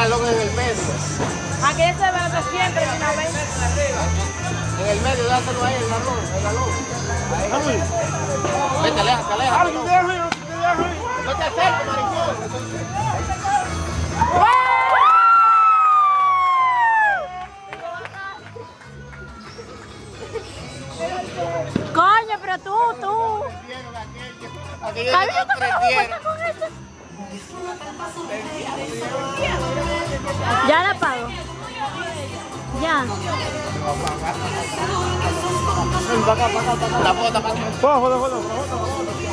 galón en el medio. Aquí se ve siempre de una vez. En el medio, dátelo ahí, el galón. Ahí. Vete, aléjate, aléjate. No te acerques, maricón. Coño, pero tú. Aquellos ¿Sabes no que me prendieron. con esto? Ya la pago. Ya. La foto, para acá. Foto.